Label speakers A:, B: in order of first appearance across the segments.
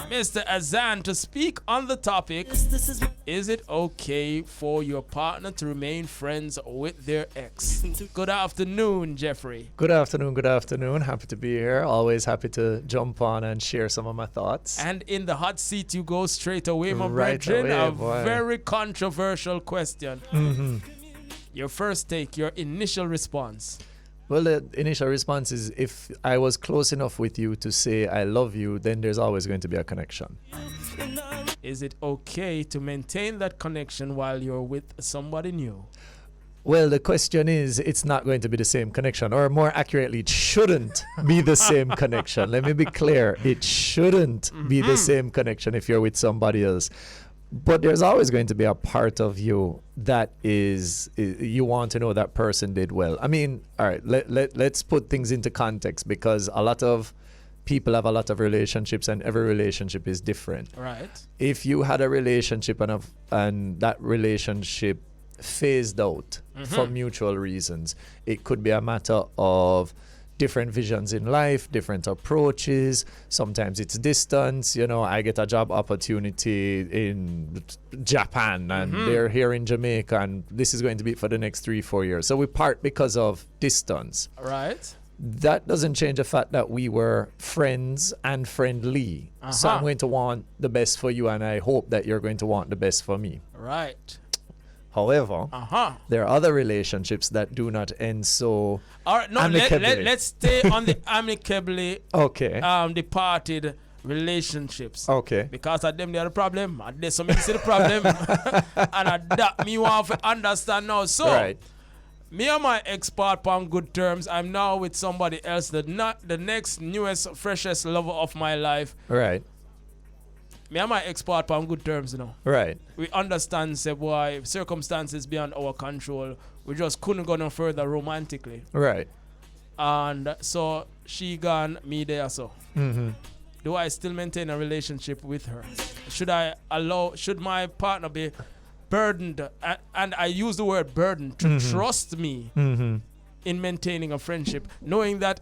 A: Mr. Azan, to speak on the topic, is it okay for your partner to remain friends with their ex? Good afternoon, Jeffrey.
B: Good afternoon, good afternoon. Happy to be here. Always happy to jump on and share some of my thoughts.
A: And in the hot seat you go straight away, my
B: Right
A: brethren.
B: away,
A: A
B: boy.
A: very controversial question.
B: Mm-hmm.
A: Your first take, your initial response.
B: Well, the initial response is if I was close enough with you to say I love you, then there's always going to be a connection.
A: Is it okay to maintain that connection while you're with somebody new?
B: Well, the question is, it's not going to be the same connection, or more accurately, it shouldn't be the same connection. Let me be clear. It shouldn't be the same connection if you're with somebody else. But there's always going to be a part of you that is you want to know that person did well. I mean, all right, let's put things into context, because a lot of people have a lot of relationships and every relationship is different.
A: Right.
B: If you had a relationship and that relationship phased out for mutual reasons, it could be a matter of different visions in life, different approaches. Sometimes it's distance. You know, I get a job opportunity in Japan and they're here in Jamaica, and this is going to be for the next 3-4 years. So we part because of distance.
A: Right.
B: That doesn't change the fact that we were friends and friendly. So I'm going to want the best for you, and I hope that you're going to want the best for me.
A: Right.
B: However, there are other relationships that do not end so
A: all right, no,
B: amicably.
A: let's stay on the amicably
B: Okay.
A: departed relationships.
B: Okay.
A: Because of them, they are the problem. And there's some see the problem. And that me want to understand now. So,
B: Right.
A: me and my ex-part on good terms. I'm now with somebody else, the next newest, freshest lover of my life.
B: Right.
A: Me and my ex-part on good terms, you know.
B: Right.
A: We understand, say, boy, circumstances beyond our control. We just couldn't go no further romantically.
B: Right.
A: And so she gone, me there, so.
B: Mm-hmm.
A: Do I still maintain a relationship with her? Should my partner be burdened, and I use the word burden, to trust me in maintaining a friendship, knowing that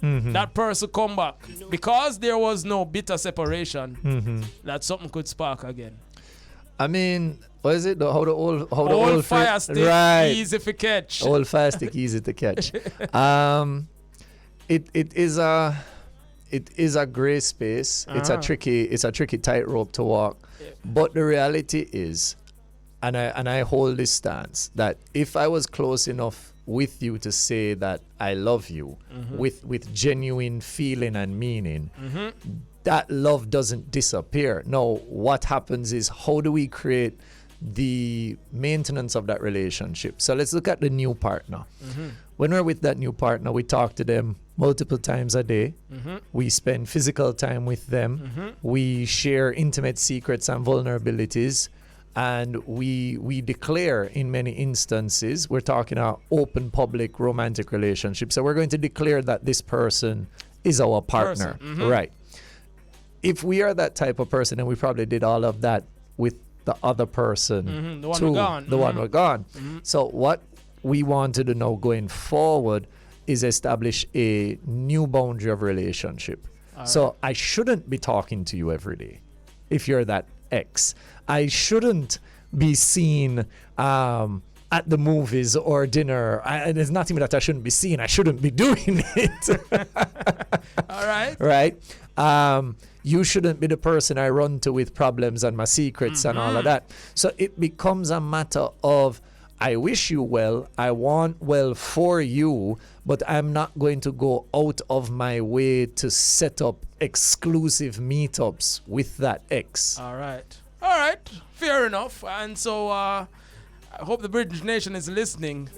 A: that person come back because there was no bitter separation, that something could spark again.
B: I mean, what is it? How the old
A: Fire stick,
B: right.
A: easy for catch.
B: Old fire stick, easy to catch. It is a gray space. It's a tricky tightrope to walk.
A: Yeah.
B: But the reality is, and I hold this stance, that if I was close enough with you to say that I love you with genuine feeling and meaning, that love doesn't disappear. No, what happens is, how do we create the maintenance of that relationship? So let's look at the new partner. When we're with that new partner, we talk to them multiple times a day. We spend physical time with them. We share intimate secrets and vulnerabilities. And we declare, in many instances, we're talking about open public romantic relationships. So we're going to declare that this person is our partner. Right. If we are that type of person, and we probably did all of that with the other person,
A: the one we're gone.
B: The one we're gone. So what we wanted to know going forward is establish a new boundary of relationship. So I shouldn't be talking to you every day if you're that ex. I shouldn't be seen at the movies or dinner. And it's not even that I shouldn't be seen. I shouldn't be doing it.
A: All right.
B: Right? You shouldn't be the person I run to with problems and my secrets and all of that. So it becomes a matter of, I wish you well, I want well for you, but I'm not going to go out of my way to set up exclusive meetups with that ex.
A: All right, fair enough. And so I hope the British nation is listening,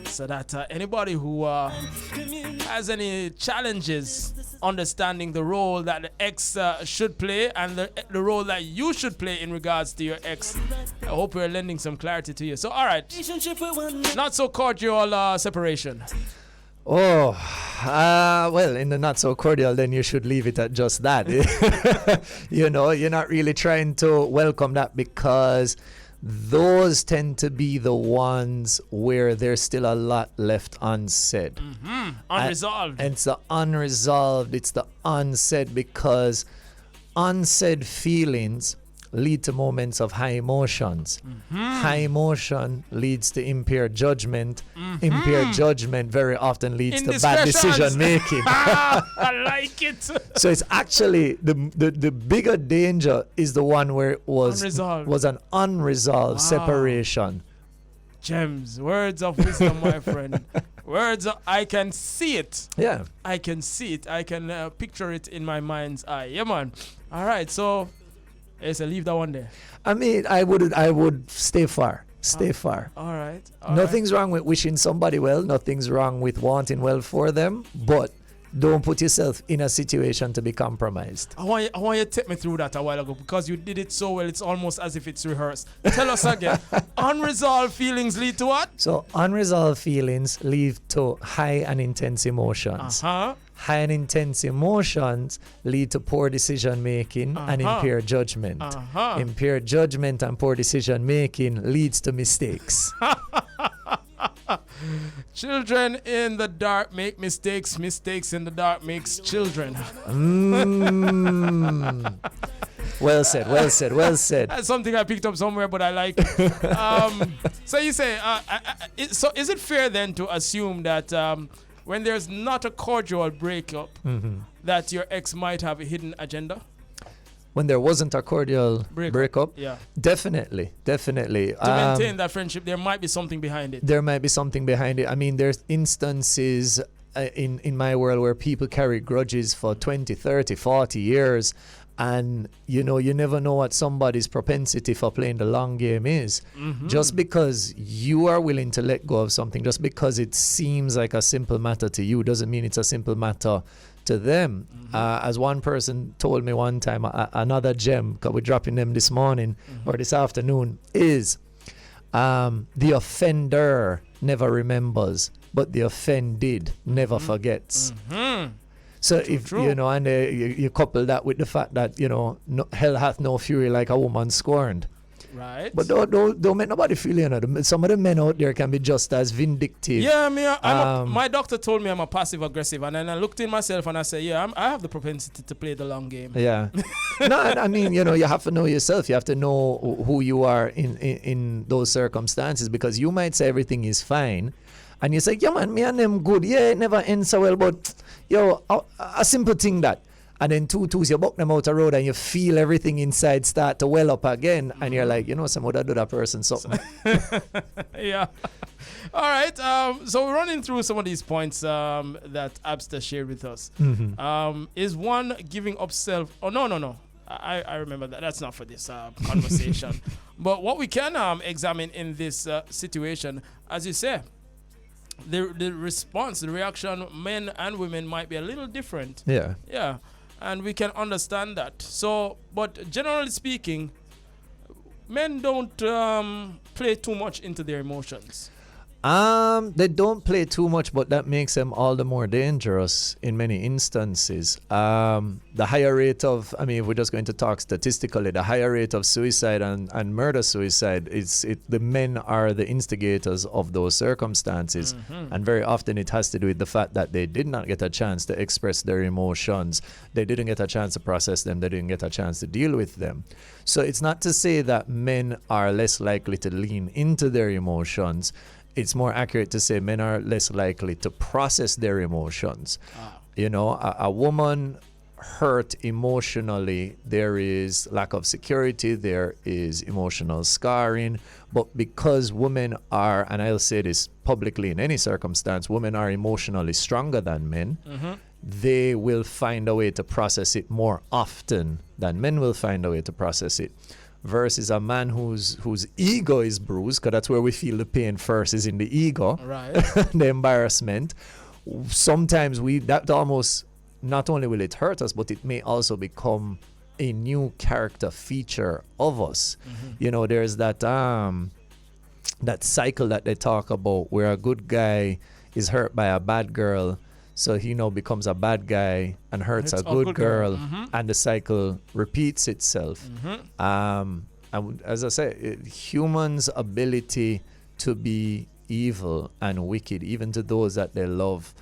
A: so that anybody who has any challenges understanding the role that the ex should play, and the role that you should play in regards to your ex, I hope we're lending some clarity to you. So, all right, not so cordial separation.
B: Oh, well, in the not so cordial, then you should leave it at just that. You know, you're not really trying to welcome that, because those tend to be the ones where there's still a lot left unsaid.
A: Unresolved.
B: And it's the unresolved, it's the unsaid, because unsaid feelings lead to moments of high emotions. High emotion leads to impaired judgment. Impaired judgment very often leads to bad decision making.
A: I like it.
B: So it's actually the bigger danger is the one where it was an unresolved separation.
A: Gems, words of wisdom, my friend. I can see it.
B: Yeah.
A: I can see it. I can picture it in my mind's eye. Yeah, man. All right, so yes, I leave that one there.
B: I mean, I would stay far. Stay far.
A: All right.
B: Nothing's wrong with wishing somebody well. Nothing's wrong with wanting well for them. But don't put yourself in a situation to be compromised.
A: I want you to take me through that a while ago because you did it so well. It's almost as if it's rehearsed. Tell us again. Unresolved feelings lead to what?
B: So unresolved feelings lead to high and intense emotions. High and intense emotions lead to poor decision making and impaired judgment. Impaired judgment and poor decision making leads to mistakes.
A: Children in the dark make mistakes. Mistakes in the dark makes children.
B: Well said, well said, well said.
A: That's something I picked up somewhere, but I like it. So you say, so is it fair then to assume that when there's not a cordial breakup, that your ex might have a hidden agenda?
B: When there wasn't a cordial breakup?
A: Yeah.
B: Definitely.
A: To maintain that friendship, there might be something behind it.
B: There might be something behind it. I mean, there's instances in my world where people carry grudges for 20, 30, 40 years. And, you never know what somebody's propensity for playing the long game is. Just because you are willing to let go of something, just because it seems like a simple matter to you, doesn't mean it's a simple matter to them. As one person told me one time, another gem, because we're dropping them this morning or this afternoon, is the offender never remembers, but the offended never forgets. So if and you couple that with the fact that hell hath no fury like a woman scorned.
A: Right.
B: But don't make nobody feel some of the men out there can be just as vindictive.
A: Yeah, my doctor told me I'm a passive aggressive, and then I looked in myself and I said, I have the propensity to play the long game.
B: Yeah. No, I mean, you have to know yourself. You have to know who you are in those circumstances, because you might say everything is fine. And you say, yeah, man, me and them good. Yeah, it never ends so well, but, a simple thing that. And then twos, you buck them out the road and you feel everything inside start to well up again. And you're like, some would have do that person something.
A: Yeah. All right. So we're running through some of these points that Abster shared with us. Is one giving up self? Oh, no. I remember that. That's not for this conversation. But what we can examine in this situation, as you say, the response, the reaction, men and women might be a little different. Yeah. And we can understand that. So, but generally speaking, men don't play too much into their emotions.
B: They don't play too much, but that makes them all the more dangerous in many instances. The higher rate of, if we're just going to talk statistically, the higher rate of suicide and murder-suicide, the men are the instigators of those circumstances. And very often it has to do with the fact that they did not get a chance to express their emotions. They didn't get a chance to process them. They didn't get a chance to deal with them. So it's not to say that men are less likely to lean into their emotions. It's more accurate to say men are less likely to process their emotions. A woman hurt emotionally, there is lack of security, there is emotional scarring. But because women are, and I'll say this publicly in any circumstance, women are emotionally stronger than men, they will find a way to process it more often than men will find a way to process it. Versus a man whose ego is bruised, because that's where we feel the pain first, is in the ego,
A: right?
B: The embarrassment. Sometimes that almost, not only will it hurt us, but it may also become a new character feature of us. There's that cycle that they talk about where a good guy is hurt by a bad girl, so he now becomes a bad guy and hurts a good girl, and the cycle repeats itself. And as I say, humans' ability to be evil and wicked, even to those that they love,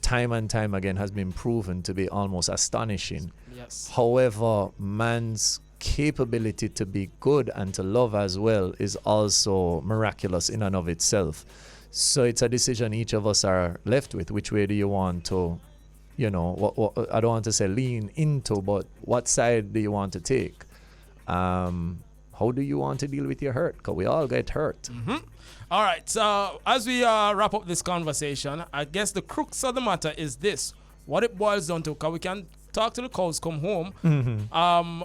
B: time and time again has been proven to be almost astonishing.
A: Yes.
B: However, man's capability to be good and to love as well is also miraculous in and of itself. So it's a decision each of us are left with. Which way do you want to, what I don't want to say lean into, but what side do you want to take? How do you want to deal with your hurt? Because we all get hurt.
A: Mm-hmm. All right. So as we wrap up this conversation, I guess the crux of the matter is this. What it boils down to, because we can talk till the cows come home.
B: Mm-hmm.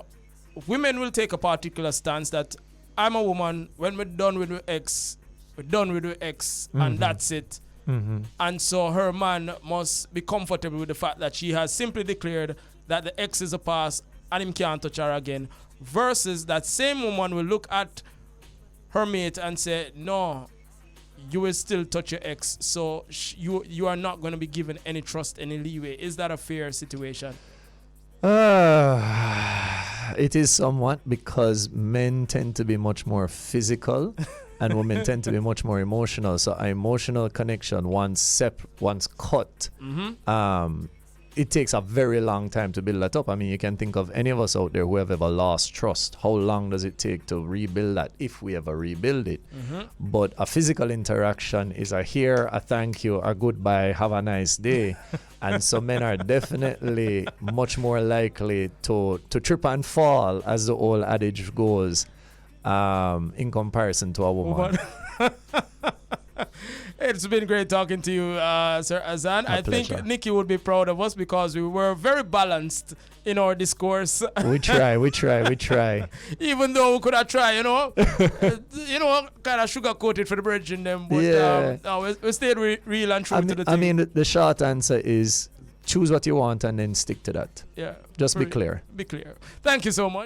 A: Women will take a particular stance that I'm a woman. When we're done with the ex, we're done with the ex, and that's it.
B: Mm-hmm.
A: And so her man must be comfortable with the fact that she has simply declared that the ex is a past and him can't touch her again. Versus that same woman will look at her mate and say, no, you will still touch your ex. So you are not going to be given any trust, any leeway. Is that a fair situation?
B: It is somewhat, because men tend to be much more physical and women tend to be much more emotional. So an emotional connection, once cut, it takes a very long time to build that up. I mean, you can think of any of us out there who have ever lost trust. How long does it take to rebuild that, if we ever rebuild it? But a physical interaction is a here, a thank you, a goodbye, have a nice day. And so men are definitely much more likely to trip and fall, as the old adage goes, in comparison to a woman.
A: It's been great talking to you, Sir Azan. I think Nikki would be proud of us because we were very balanced in our discourse.
B: We try.
A: Even though we could have tried, kind of sugarcoated for the bridge in them. But we stayed real and true to the thing.
B: I mean, the short answer is choose what you want and then stick to that.
A: Yeah.
B: Just be clear.
A: Be clear. Thank you so much.